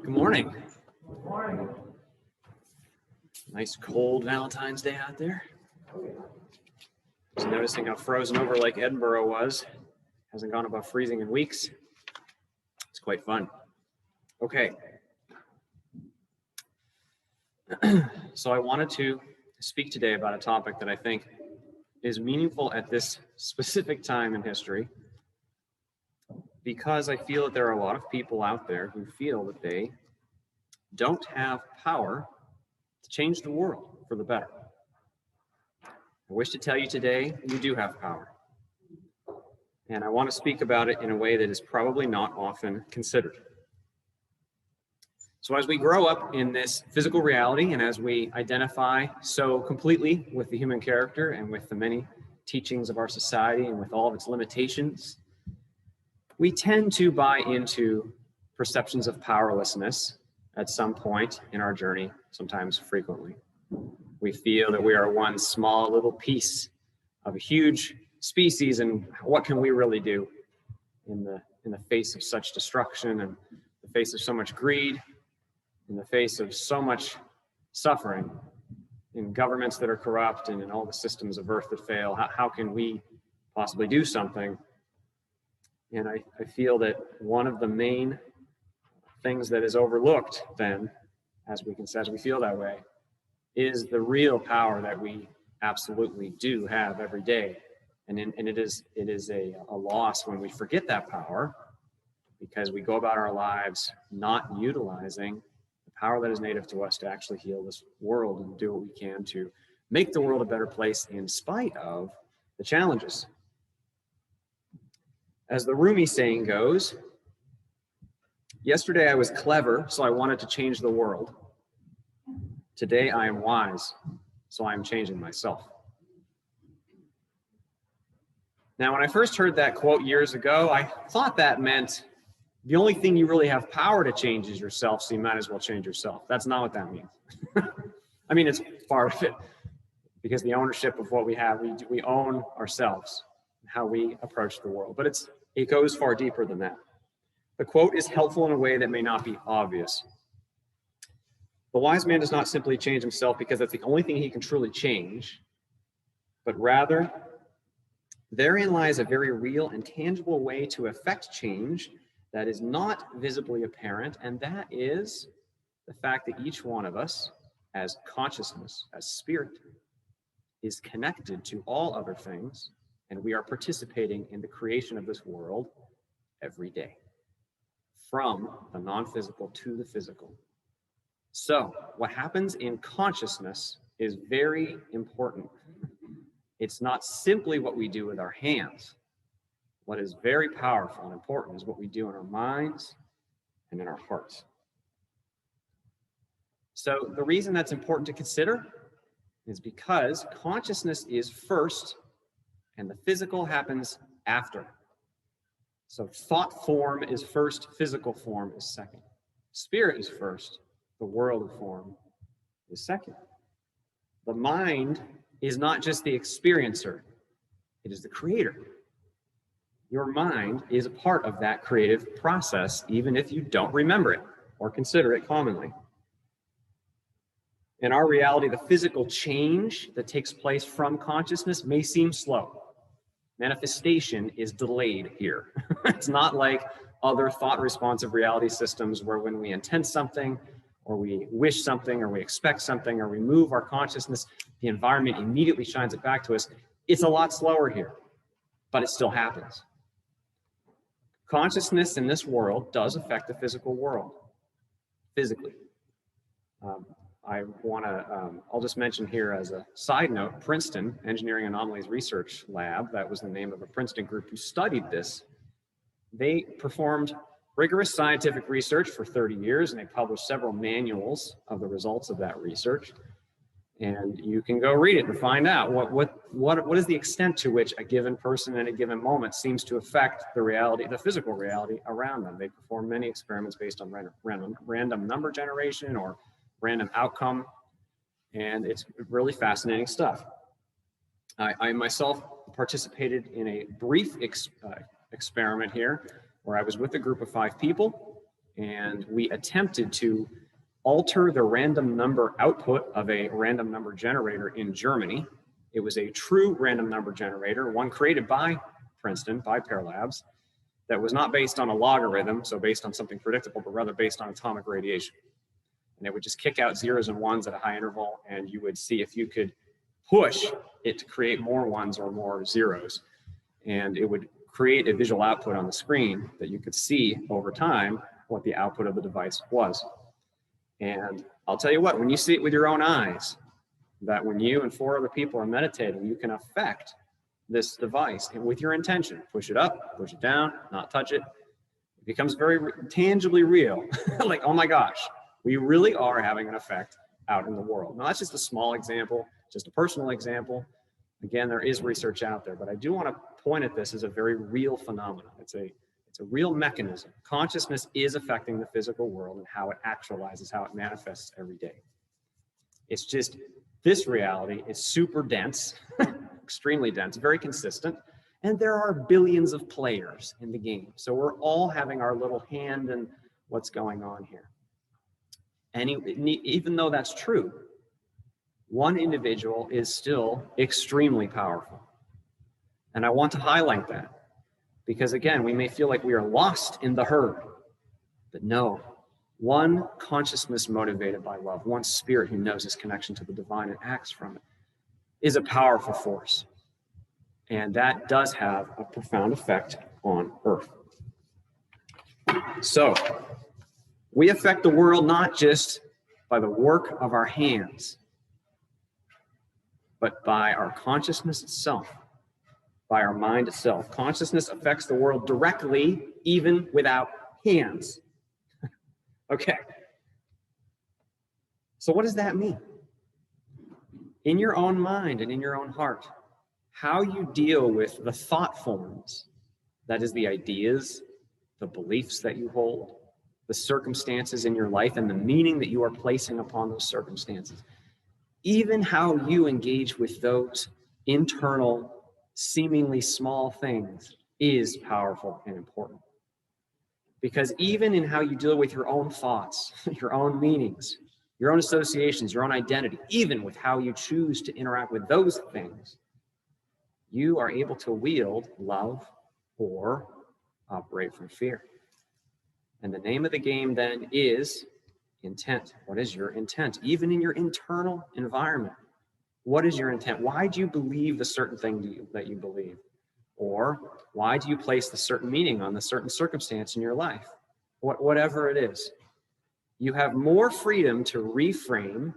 Good morning. Good morning. Nice cold Valentine's Day out there. I was noticing how frozen over like Edinboro was. Hasn't gone above freezing in weeks. It's quite fun. Okay. So I wanted to speak today about a topic that I think is meaningful at this specific time in history, because I feel that there are a lot of people out there who feel that they don't have power to change the world for the better. I wish to tell you today, you do have power. And I want to speak about it in a way that is probably not often considered. So as we grow up in this physical reality, and as we identify so completely with the human character and with the many teachings of our society and with all of its limitations, we tend to buy into perceptions of powerlessness at some point in our journey, sometimes frequently. We feel that we are one small little piece of a huge species, and what can we really do in the face of such destruction, and the face of so much greed, in the face of so much suffering, in governments that are corrupt and in all the systems of earth that fail. How can we possibly do something? And I feel that one of the main things that is overlooked then, as we feel that way, is the real power that we absolutely do have every day. And it is a loss when we forget that power, because we go about our lives not utilizing the power that is native to us to actually heal this world and do what we can to make the world a better place in spite of the challenges. As the Rumi saying goes, yesterday I was clever, so I wanted to change the world. Today I am wise, so I am changing myself. Now, when I first heard that quote years ago, I thought that meant the only thing you really have power to change is yourself, so you might as well change yourself. That's not what that means. I mean, it's part of it, because the ownership of what we have, we own ourselves, how we approach the world. But it goes far deeper than that. The quote is helpful in a way that may not be obvious. The wise man does not simply change himself because that's the only thing he can truly change, but rather, therein lies a very real and tangible way to effect change that is not visibly apparent, and that is the fact that each one of us, as consciousness, as spirit, is connected to all other things, and we are participating in the creation of this world every day, from the non-physical to the physical. So what happens in consciousness is very important. It's not simply what we do with our hands. What is very powerful and important is what we do in our minds and in our hearts. So the reason that's important to consider is because consciousness is first and the physical happens after. So thought form is first, physical form is second. Spirit is first, the world of form is second. The mind is not just the experiencer, it is the creator. Your mind is a part of that creative process, even if you don't remember it or consider it commonly. In our reality, the physical change that takes place from consciousness may seem slow. Manifestation is delayed here. It's not like other thought responsive reality systems where when we intend something, or we wish something, or we expect something, or we move our consciousness, the environment immediately shines it back to us. It's a lot slower here, but it still happens. Consciousness in this world does affect the physical world, physically. I'll just mention here as a side note, Princeton Engineering Anomalies Research Lab, that was the name of a Princeton group who studied this. They performed rigorous scientific research for 30 years, and they published several manuals of the results of that research. And you can go read it and find out what is the extent to which a given person in a given moment seems to affect the reality, the physical reality around them. They perform many experiments based on random number generation or random outcome, and it's really fascinating stuff. I myself participated in a brief experiment here where I was with a group of 5 people, and we attempted to alter the random number output of a random number generator in Germany. It was a true random number generator, one created by Princeton, by Pear Labs, that was not based on a logarithm, so based on something predictable, but rather based on atomic radiation. And it would just kick out zeros and ones at a high interval, and you would see if you could push it to create more ones or more zeros. And it would create a visual output on the screen that you could see over time what the output of the device was. And I'll tell you what, when you see it with your own eyes, that when you and 4 other people are meditating, you can affect this device and with your intention, push it up, push it down, not touch it. It becomes very tangibly real. Like, oh my gosh, we really are having an effect out in the world. Now, that's just a small example, just a personal example. Again, there is research out there, but I do want to point at this as a very real phenomenon. It's a real mechanism. Consciousness is affecting the physical world and how it actualizes, how it manifests every day. It's just, this reality is super dense, extremely dense, very consistent, and there are billions of players in the game. So we're all having our little hand in what's going on here. And even though that's true, one individual is still extremely powerful. And I want to highlight that because, again, we may feel like we are lost in the herd, but no, one consciousness motivated by love, one spirit who knows his connection to the divine and acts from it, is a powerful force. And that does have a profound effect on Earth. So we affect the world not just by the work of our hands, but by our consciousness itself, by our mind itself. Consciousness affects the world directly, even without hands. Okay. So what does that mean? In your own mind and in your own heart, how you deal with the thought forms, that is the ideas, the beliefs that you hold, the circumstances in your life and the meaning that you are placing upon those circumstances, even how you engage with those internal, seemingly small things is powerful and important. Because even in how you deal with your own thoughts, your own meanings, your own associations, your own identity, even with how you choose to interact with those things, you are able to wield love or operate from fear. And the name of the game then is intent. What is your intent? Even in your internal environment, what is your intent? Why do you believe the certain thing that you believe? Or why do you place the certain meaning on the certain circumstance in your life? Whatever it is, you have more freedom to reframe,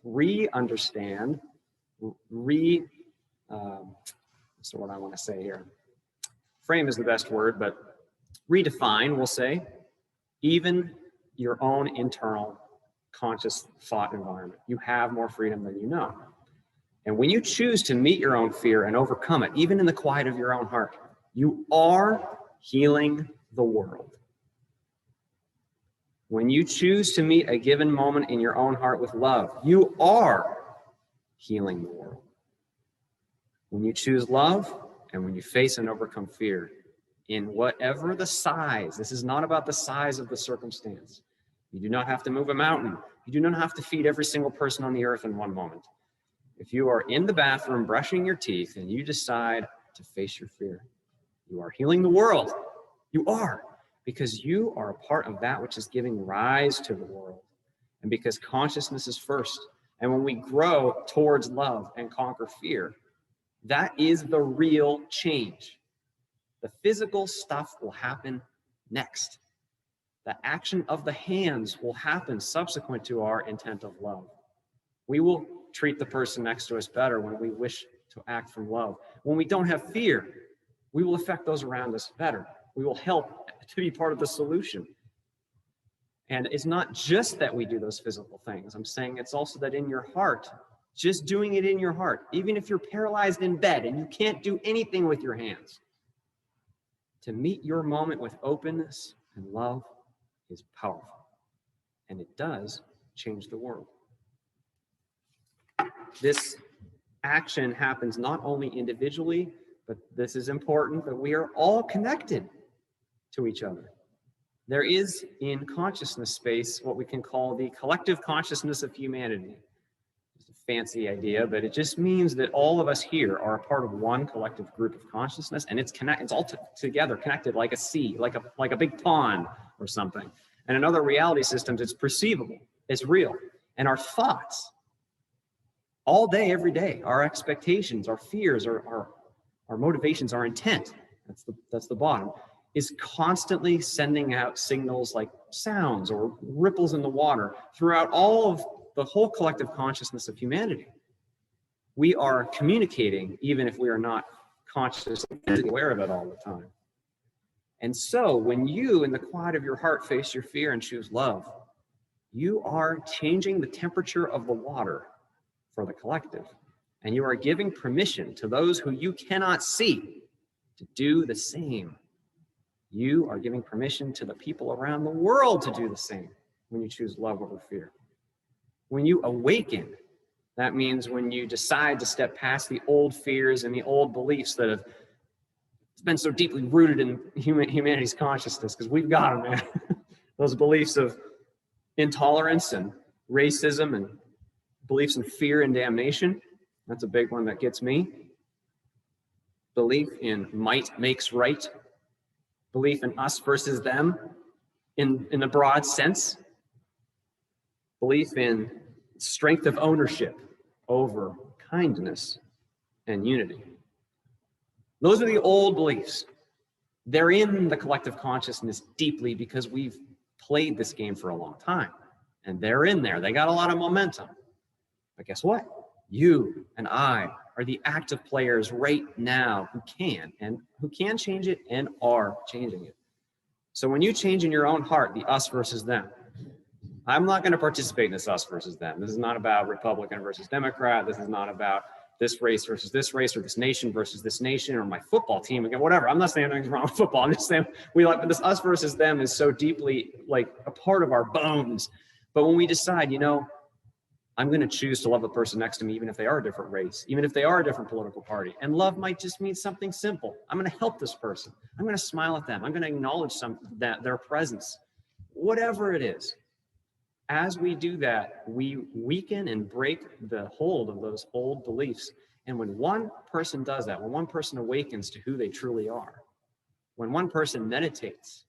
re-understand, what's the word I want to say here? Frame is the best word, but redefine, we'll say, even your own internal conscious thought environment. You have more freedom than you know. And when you choose to meet your own fear and overcome it, even in the quiet of your own heart, you are healing the world. When you choose to meet a given moment in your own heart with love, you are healing the world. When you choose love and when you face and overcome fear, in whatever the size, this is not about the size of the circumstance. You do not have to move a mountain. You do not have to feed every single person on the earth in one moment. If you are in the bathroom brushing your teeth and you decide to face your fear, you are healing the world. You are, because you are a part of that which is giving rise to the world. And because consciousness is first. And when we grow towards love and conquer fear, that is the real change. The physical stuff will happen next. The action of the hands will happen subsequent to our intent of love. We will treat the person next to us better when we wish to act from love. When we don't have fear, we will affect those around us better. We will help to be part of the solution. And it's not just that we do those physical things. I'm saying it's also that in your heart, just doing it in your heart, even if you're paralyzed in bed and you can't do anything with your hands, to meet your moment with openness and love is powerful. And it does change the world. This action happens not only individually, but this is important, that we are all connected to each other. There is in consciousness space what we can call the collective consciousness of humanity. It's a fancy idea, but it just means that all of us here are a part of one collective group of consciousness, and it's all together connected like a sea, like a big pond or something. And in other reality systems, it's perceivable, it's real. And our thoughts, all day, every day, our expectations, our fears, our motivations, our intent, that's the bottom, is constantly sending out signals like sounds or ripples in the water throughout all of the whole collective consciousness of humanity. We are communicating even if we are not consciously aware of it all the time. And so when you, in the quiet of your heart, face your fear and choose love, you are changing the temperature of the water for the collective. And you are giving permission to those who you cannot see to do the same. You are giving permission to the people around the world to do the same when you choose love over fear. When you awaken, that means when you decide to step past the old fears and the old beliefs that have been so deeply rooted in humanity's consciousness, because we've got them, man. Those beliefs of intolerance and racism and beliefs in fear and damnation. That's a big one that gets me. Belief in might makes right. Belief in us versus them in a broad sense. Belief in strength of ownership over kindness and unity. Those are the old beliefs. They're in the collective consciousness deeply because we've played this game for a long time. And they're in there. They got a lot of momentum. But guess what? You and I are the active players right now who can change it and are changing it. So when you change in your own heart, the us versus them, I'm not going to participate in this us versus them. This is not about Republican versus Democrat. This is not about this race versus this race, or this nation versus this nation, or my football team, again, whatever. I'm not saying anything's wrong with football. I'm just saying but this us versus them is so deeply like a part of our bones. But when we decide, I'm going to choose to love the person next to me, even if they are a different race, even if they are a different political party. And love might just mean something simple. I'm going to help this person. I'm going to smile at them. I'm going to acknowledge their presence, whatever it is. As we do that, we weaken and break the hold of those old beliefs. And when one person does that, when one person awakens to who they truly are, when one person meditates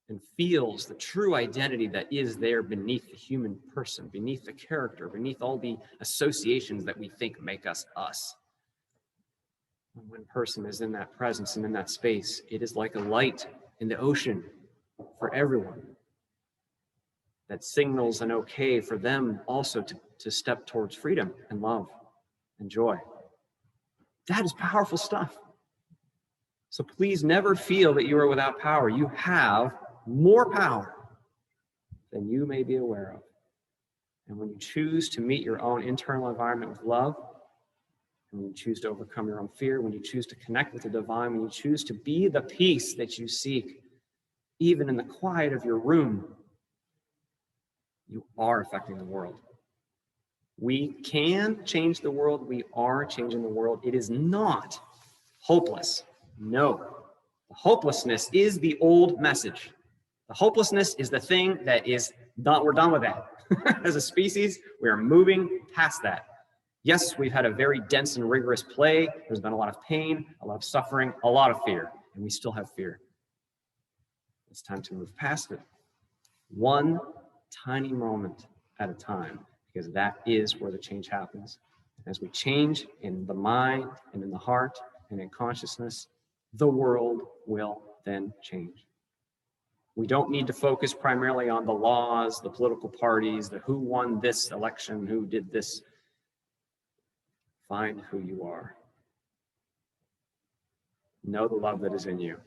and feels the true identity that is there beneath the human person, beneath the character, beneath all the associations that we think make us us. When one person is in that presence and in that space, it is like a light in the ocean for everyone that signals an okay for them also to step towards freedom and love and joy. That is powerful stuff. So please never feel that you are without power. You have more power than you may be aware of. And when you choose to meet your own internal environment with love, and when you choose to overcome your own fear, when you choose to connect with the divine, when you choose to be the peace that you seek, even in the quiet of your room, you are affecting the world. We can change the world. We are changing the world. It is not hopeless. No. The hopelessness is the old message. The hopelessness is the thing that is done. We're done with that. As a species, we are moving past that. Yes, we've had a very dense and rigorous play. There's been a lot of pain, a lot of suffering, a lot of fear, and we still have fear. It's time to move past it. One tiny moment at a time, because that is where the change happens. As we change in the mind and in the heart and in consciousness, the world will then change. We don't need to focus primarily on the laws, the political parties, the who won this election, who did this. Find who you are. Know the love that is in you.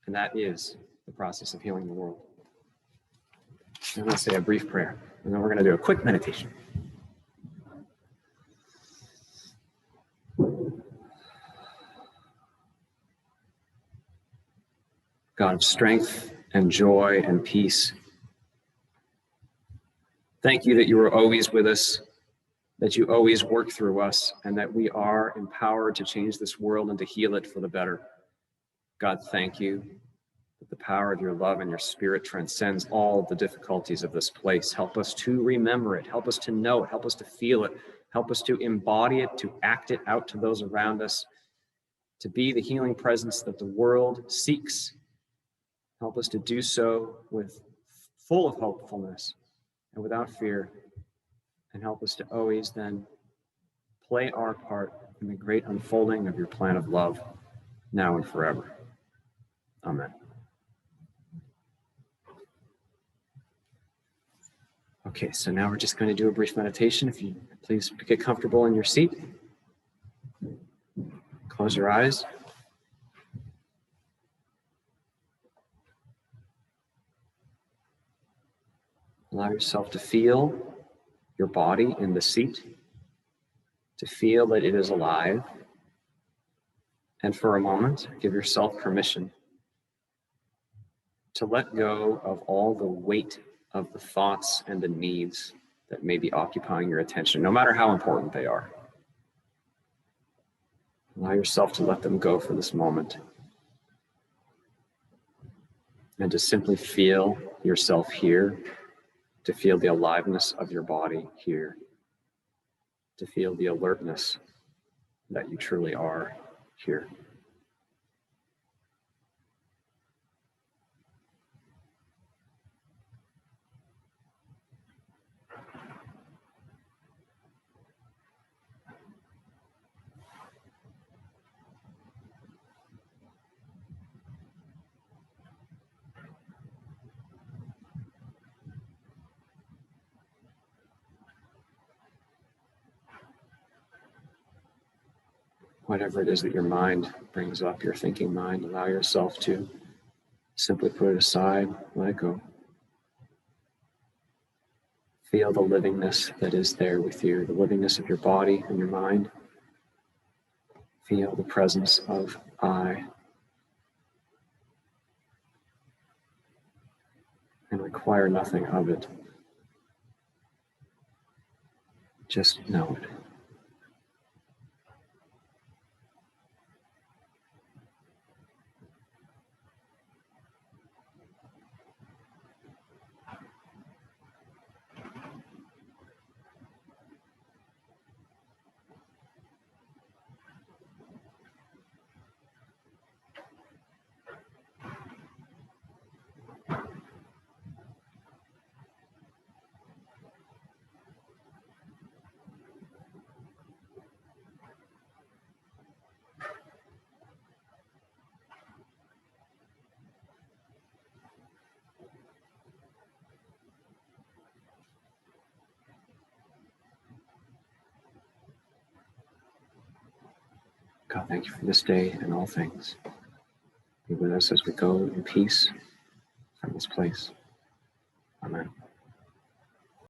And that is the process of healing the world. I'm going to say a brief prayer, and then we're going to do a quick meditation. God of strength and joy and peace, thank you that you are always with us, that you always work through us, and that we are empowered to change this world and to heal it for the better. God, thank you that the power of your love and your spirit transcends all the difficulties of this place. Help us to remember it. Help us to know it. Help us to feel it. Help us to embody it, to act it out to those around us, to be the healing presence that the world seeks. Help us to do so with full of hopefulness and without fear. And help us to always then play our part in the great unfolding of your plan of love, now and forever. Amen. Okay, so now we're just going to do a brief meditation. If you please get comfortable in your seat. Close your eyes. Allow yourself to feel your body in the seat, to feel that it is alive. And for a moment, give yourself permission to let go of all the weight of the thoughts and the needs that may be occupying your attention, no matter how important they are. Allow yourself to let them go for this moment. And to simply feel yourself here, to feel the aliveness of your body here, to feel the alertness that you truly are here. Whatever it is that your mind brings up, your thinking mind, allow yourself to simply put it aside, let it go. Feel the livingness that is there with you, the livingness of your body and your mind. Feel the presence of I. And require nothing of it. Just know it. God, thank you for this day and all things. Be with us as we go in peace from this place. Amen.